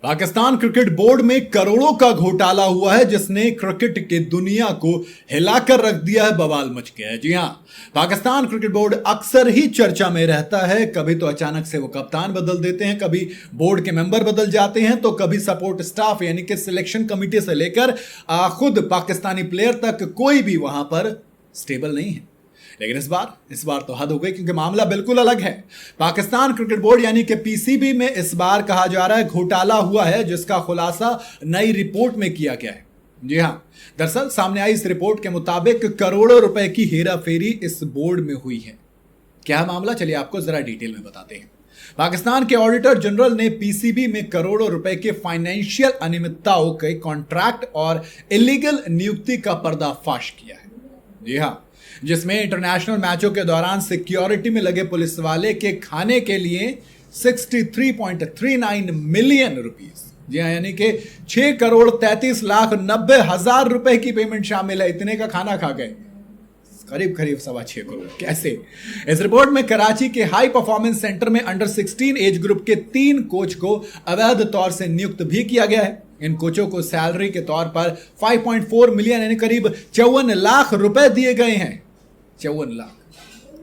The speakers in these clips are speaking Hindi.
पाकिस्तान क्रिकेट बोर्ड में करोड़ों का घोटाला हुआ है जिसने क्रिकेट की दुनिया को हिलाकर रख दिया है, बवाल मच गया है। जी हां, पाकिस्तान क्रिकेट बोर्ड अक्सर ही चर्चा में रहता है। कभी तो अचानक से वो कप्तान बदल देते हैं, कभी बोर्ड के मेंबर बदल जाते हैं, तो कभी सपोर्ट स्टाफ यानी कि सिलेक्शन कमेटी से लेकर खुद पाकिस्तानी प्लेयर तक कोई भी वहां पर स्टेबल नहीं है। लेकिन इस बार तो हद हो गई, क्योंकि मामला बिल्कुल अलग है। पाकिस्तान क्रिकेट बोर्ड यानी कि पीसीबी में इस बार कहा जा रहा है घोटाला हुआ है, जिसका खुलासा नई रिपोर्ट में किया गया है। जी हां, दरअसल सामने आई इस रिपोर्ट के मुताबिक करोड़ों रुपए की हेरा फेरी इस बोर्ड में हुई है। क्या मामला, चलिए आपको जरा डिटेल में बताते हैं। पाकिस्तान के ऑडिटर जनरल ने पीसीबी में करोड़ों रुपए के फाइनेंशियल अनियमितताओं के कॉन्ट्रैक्ट और इलीगल नियुक्ति का पर्दाफाश किया है। जी हां, जिसमें इंटरनेशनल मैचों के दौरान सिक्योरिटी में लगे पुलिस वाले के खाने के लिए 63.39 मिलियन रुपीस, जी हाँ, यानी कि 6,33,90,000 रुपए की पेमेंट शामिल है। इतने का खाना खा गए, करीब 6.25 करोड़। कैसे? इस रिपोर्ट में कराची के हाई परफॉर्मेंस सेंटर में अंडर 16 एज ग्रुप के 3 कोच को अवैध तौर से नियुक्त भी किया गया है। इन कोचों को सैलरी के तौर पर 5.4 मिलियन यानी करीब 54 लाख रुपए दिए गए हैं। 54 लाख,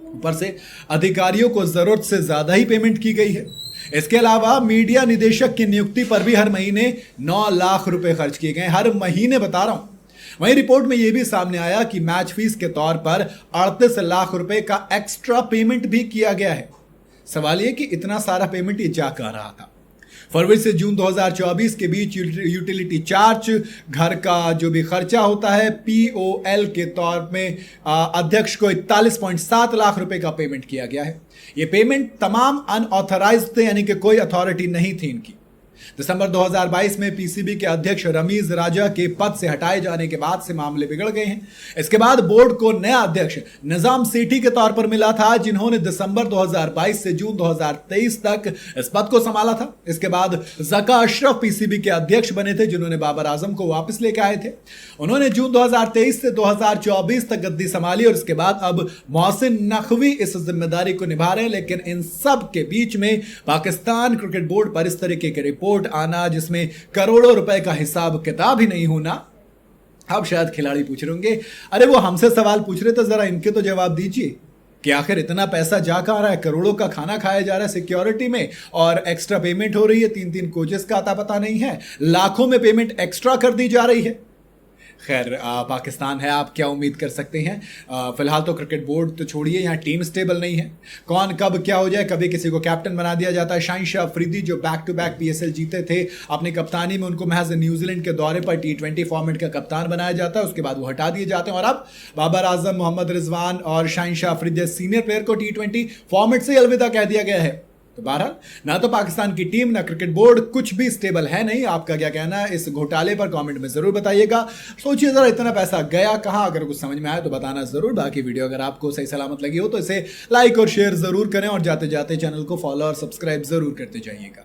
ऊपर से अधिकारियों को जरूरत से ज्यादा ही पेमेंट की गई है। इसके अलावा मीडिया निदेशक की नियुक्ति पर भी हर महीने 9 लाख रुपए खर्च किए गए, हर महीने बता रहा हूं। वहीं रिपोर्ट में यह भी सामने आया कि मैच फीस के तौर पर 38 लाख रुपए का एक्स्ट्रा पेमेंट भी किया गया है। सवाल यह कि इतना सारा पेमेंट ये जा कर रहा था। फरवरी से जून 2024 के बीच यूटिलिटी चार्ज, घर का जो भी खर्चा होता है, पीओएल के तौर में अध्यक्ष को 41.7 लाख रुपए का पेमेंट किया गया है। यह पेमेंट तमाम अनऑथराइज्ड थे, यानी कि कोई अथॉरिटी नहीं थी इनकी। दिसंबर 2022 में पीसीबी के अध्यक्ष रमीज राजा के पद से हटाए जाने के बाद से मामले बिगड़ गए हैं। इसके बाद बोर्ड को नया अध्यक्ष निजाम सेठी के तौर पर मिला था, जिन्होंने दिसंबर 2022 से जून 2023 तक इस पद को संभाला था। इसके बाद जका अशरफ पीसीबी के अध्यक्ष बने थे, जिन्होंने बाबर आजम को वापस लेकर आए थे। उन्होंने जून 2023 से 2024 तक गद्दी संभाली और इसके बाद अब मोहसिन नकवी इस जिम्मेदारी को निभा रहे हैं। लेकिन इन सब के बीच में पाकिस्तान क्रिकेट बोर्ड पर इस तरीके की रिपोर्ट आना, जिसमें करोड़ों रुपए का हिसाब किताब ही नहीं होना। अब शायद खिलाड़ी पूछ रहे होंगे, अरे वो हमसे सवाल पूछ रहे थे, जरा इनके तो जवाब दीजिए कि आखिर इतना पैसा जा कहां रहा है। करोड़ों का खाना खाया जा रहा है सिक्योरिटी में, और एक्स्ट्रा पेमेंट हो रही है। 3-3 कोचेस का आता पता नहीं है, लाखों में पेमेंट एक्स्ट्रा कर दी जा रही है। खैर, पाकिस्तान है, आप क्या उम्मीद कर सकते हैं। फिलहाल तो क्रिकेट बोर्ड तो छोड़िए, यहाँ टीम स्टेबल नहीं है। कौन कब क्या हो जाए, कभी किसी को कैप्टन बना दिया जाता है। शाहिन अफरीदी जो बैक टू बैक पीएसएल जीते थे अपनी कप्तानी में, उनको महज न्यूजीलैंड के दौरे पर T20 फॉर्मेट का कप्तान बनाया जाता है, उसके बाद वो हटा दिए जाते हैं। और अब बाबर आजम, मोहम्मद रिजवान और शाहिन अफरीदी सीनियर प्लेयर को T20 फॉर्मेट से अलविदा कह दिया गया है। तो बहरहाल, ना तो पाकिस्तान की टीम ना क्रिकेट बोर्ड, कुछ भी स्टेबल है नहीं। आपका क्या कहना है इस घोटाले पर, कमेंट में जरूर बताइएगा। सोचिए जरा, इतना पैसा गया कहां। अगर कुछ समझ में आया तो बताना जरूर। बाकी वीडियो अगर आपको सही सलामत लगी हो तो इसे लाइक और शेयर जरूर करें, और जाते जाते चैनल को फॉलो और सब्सक्राइब जरूर करते जाइएगा।